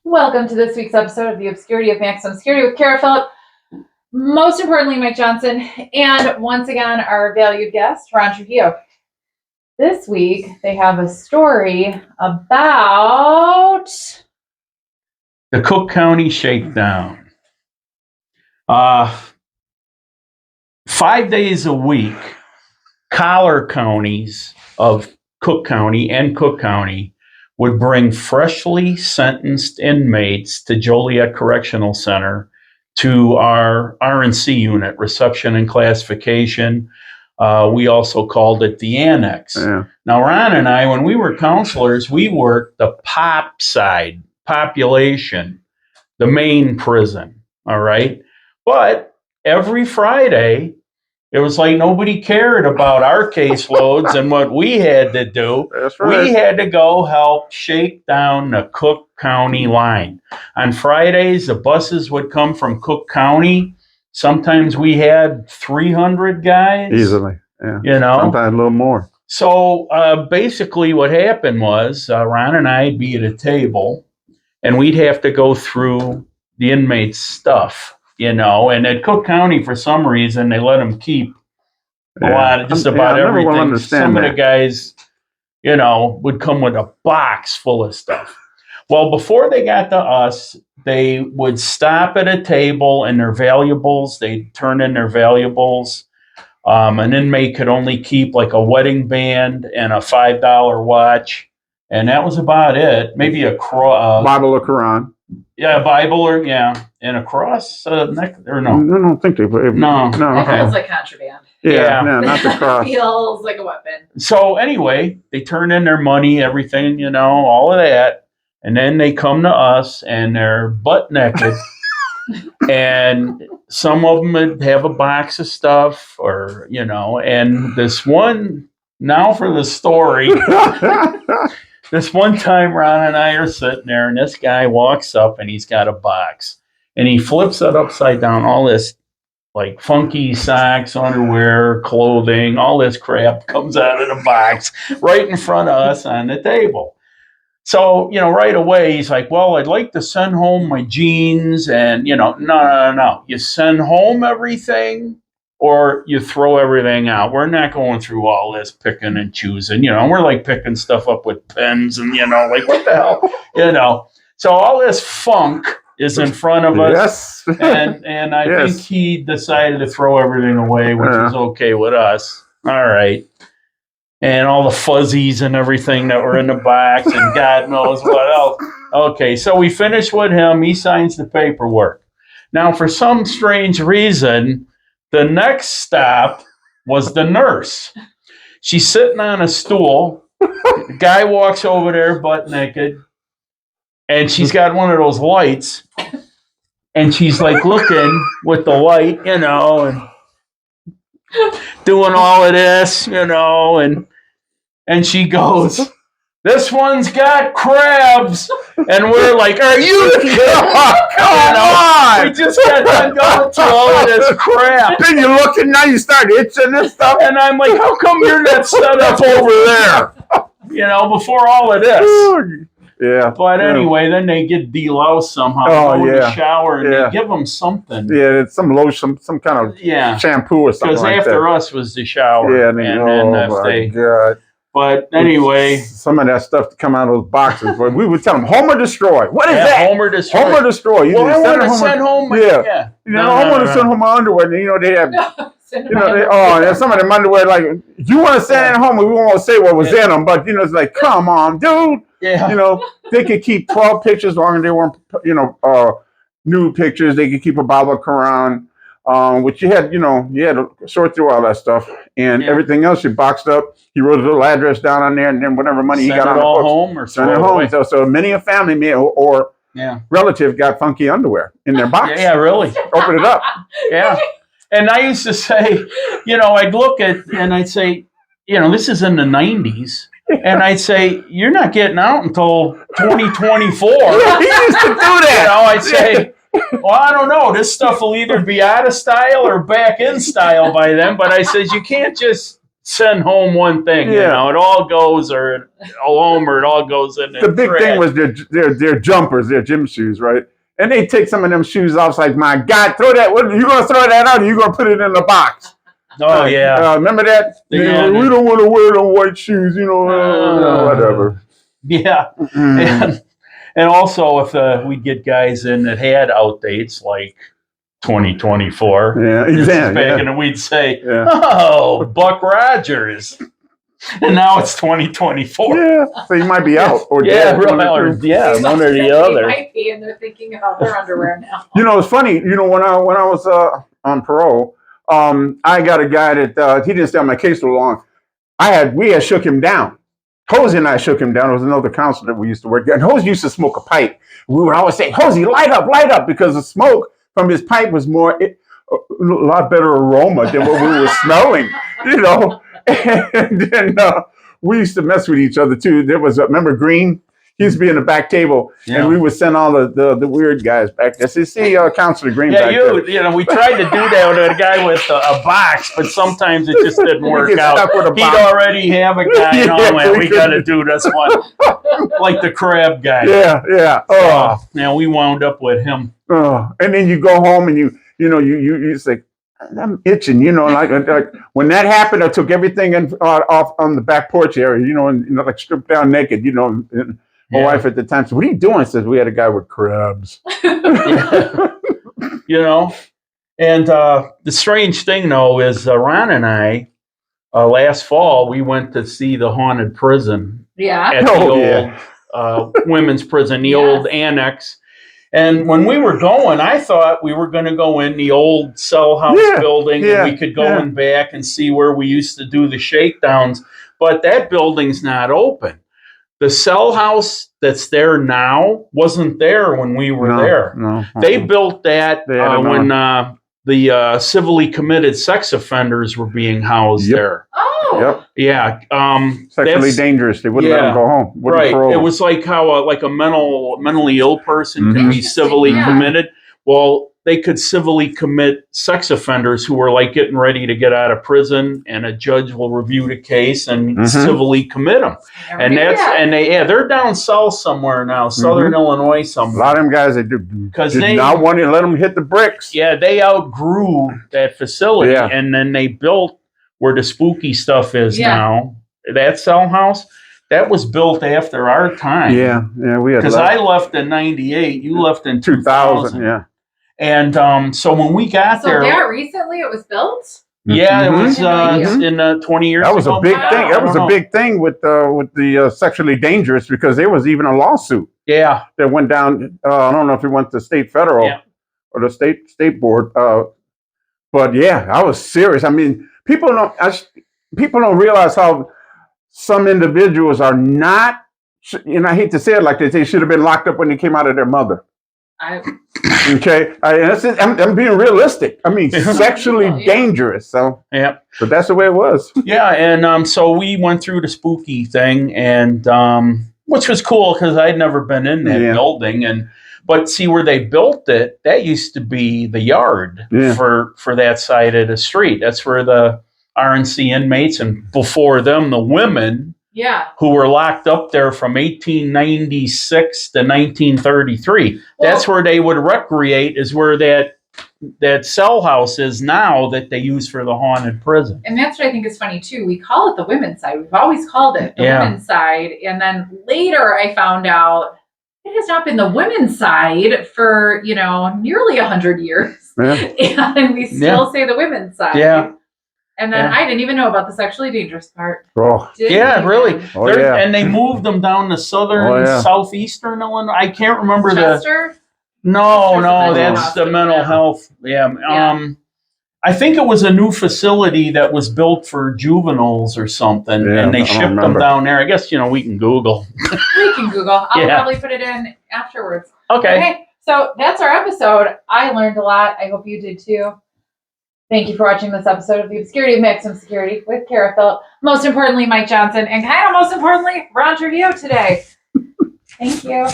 Welcome to this week's episode of the Obscurity of Maximum Security with Kara Phillip. Most importantly, Mike Johnson, and once again, our valued guest, Ron Trujillo. This week, they have a story about the Cook County shakedown. 5 days a week, collar counties of Cook County and Cook County would bring freshly sentenced inmates to Joliet Correctional Center to our RNC unit, Reception and Classification. We also called it the Annex. Yeah. Now, Ron and I, when we were counselors, we worked the POP side, population, the main prison, all right? But every Friday, it was like nobody cared about our caseloads and what we had to do. That's right. We had to go help shake down the Cook County line. On Fridays, the buses would come from Cook County. Sometimes we had 300 guys. Easily, yeah. You know? Sometimes a little more. So basically what happened was Ron and I'd be at a table, and we'd have to go through the inmates' stuff. You know, and at Cook County, for some reason, they let them keep a lot of just about everything. Some of the guys, you know, would come with a box full of stuff. Well, before they got to us, they would stop at a table and their valuables, they'd turn in their valuables. An inmate could only keep like a wedding band and a $5 watch. And that was about it. Maybe a Bible or Quran. Yeah, a Bible or and a cross neck or no? I don't think they. No. It Okay. feels like contraband. Yeah, no, not the cross. It feels like a weapon. So anyway, they turn in their money, everything, you know, all of that, and then they come to us and they're butt naked, and some of them would have a box of stuff, or you know, and this one. Now for the story. This one time, Ron and I are sitting there, and this guy walks up, and he's got a box, and he flips it upside down. All this, like funky socks, underwear, clothing, all this crap comes out of the box right in front of us on the table. So, you know, right away he's like, "Well, I'd like to send home my jeans," and you know, no. You send home everything, or you throw everything out. We're not going through all this picking and choosing, you know, we're like picking stuff up with pens and, you know, like what the hell, you know. So all this funk is in front of us. Yes. And I think he decided to throw everything away, which is okay with us. All right. And all the fuzzies and everything that were in the box and God knows what else. Okay, so we finish with him. He signs the paperwork. Now, for some strange reason, the next stop was the nurse. She's sitting on a stool. The guy walks over there butt naked, and she's got one of those lights, and she's like looking with the light, you know, and doing all of this, you know, and she goes, "This one's got crabs," and we're like, "Are you kidding? Come on! We just got done going through all of this crap." Then you're looking, now you start itching and stuff. And I'm like, "How come you're not set up over there?" You know, before all of this. Yeah. But anyway, then they get deloused somehow. Go in the shower and they give them something. Yeah, it's some lotion, some kind of shampoo or something like that. Because after us was the shower. Yeah, God. But anyway, some of that stuff to come out of those boxes, but we would tell them, "Home or destroy." What is that? Home or destroy. Home or destroy. Well, I want to send home. Yeah. You know, I want to send home my underwear. You know, they have. There's some of them underwear. Like, you want to send it home, we won't say what was in them, but you know, it's like, come on, dude. Yeah. You know, they could keep 12 pictures long as they weren't, you know, nude pictures. They could keep a Bible, Quran. Which you had to sort through all that stuff, and everything else you boxed up. He wrote a little address down on there, and then whatever money he got on the books, home or send it home. So many a family meal or relative got funky underwear in their box. Yeah, really. Open it up. Yeah. And I used to say, you know, I'd look at and I'd say, you know, this is in the 90s. And I'd say, "You're not getting out until 2024. He used to do that. You know, I'd say, "Well, I don't know. This stuff will either be out of style or back in style by then." But I said, "You can't just send home one thing. You know, it all goes or home or it all goes in. The big thing was their jumpers, their gym shoes, right? And they take some of them shoes off. It's like, my God, throw that. What, you gonna throw that out? Or you gonna put it in the box? Oh yeah. Remember that? Yeah, we don't want to wear the white shoes. Whatever. Yeah. And also, if we get guys in that had outdates like 2024, and we'd say, "Oh, Buck Rogers," and now it's 2024. Yeah, so you might be out, or one or the other. Might be, and they're thinking about their underwear now. It's funny. When I was on parole, I got a guy that he didn't stay on my case so long. We had shook him down. Hosey and I shook him down. There was another counselor that we used to work with. And Hosey used to smoke a pipe. We would always say, Hosey, light up, because the smoke from his pipe was a lot better aroma than what we were smelling, And then we used to mess with each other too. There was, remember Green? He used to be in the back table, and we would send all the weird guys back there. See, Counselor Green back there. We tried to do that with a guy with a box, but sometimes it just didn't work out. He'd already have a guy, and we got to do this one. Like the crab guy. Yeah. Oh. So, we wound up with him. Oh. And then you go home and you say, I'm itching, like when that happened, I took everything off on the back porch area, and like stripped down naked, and my wife at the time said, "What are you doing?" Says, "We had a guy with crabs." And the strange thing though is Ron and I last fall we went to see the haunted prison at the old women's prison, the old annex. And when we were going, I thought we were going to go in the old cell house building, and we could go in back and see where we used to do the shakedowns. But that building's not open. The cell house that's there now wasn't there when we were there. No. They built that when the civilly committed sex offenders were being housed there. Oh. Yep. Yeah. Sexually dangerous. They wouldn't let them go home. Right. Parole. It was like how a mentally ill person can be civilly committed. Well, they could civilly commit sex offenders who were like getting ready to get out of prison, and a judge will review the case and civilly commit them. And they're down south somewhere now, Southern Illinois somewhere. A lot of them guys they did not want to let them hit the bricks. Yeah, they outgrew that facility, and then they built where the spooky stuff is now. That cell house. That was built after our time. Yeah, we had. Because I left in '98, you left in 2000. Yeah. And so when we got there, that recently it was built. Yeah, it was in 20 years. That was ago. a big thing. That was a big thing with the sexually dangerous, because there was even a lawsuit. Yeah, that went down. I don't know if it went to state, federal, or the state board. But I was serious. I mean, people don't realize how some individuals are not. I hate to say it like this. They should have been locked up when they came out of their mother. Okay, I'm being realistic. I mean, sexually dangerous. So but that's the way it was. Yeah, and so we went through the spooky thing, and which was cool because I'd never been in that building, but see where they built it. That used to be the yard for that side of the street. That's where the RNC inmates, and before them the women. Yeah. Who were locked up there from 1896 to 1933. That's where they would recreate, is where that cell house is now that they use for the haunted prison. And that's what I think is funny too. We call it the women's side. We've always called it the women's side. And then later I found out it has not been the women's side for, nearly 100 years. Yeah. And we still say the women's side. Yeah. And then I didn't even know about the sexually dangerous part. Oh. Really. And they moved them down to southeastern Illinois. I can't remember Chester? No, that's the mental health. Yeah. I think it was a new facility that was built for juveniles or something, and they shipped them down there. I guess, we can Google. We can Google. I'll probably put it in afterwards. Okay. So that's our episode. I learned a lot. I hope you did too. Thank you for watching this episode of The Obscurity of Maximum Security with Kara Phillip. Most importantly, Mike Johnson. And kind of most importantly, Ron Trujillo today. Thank you.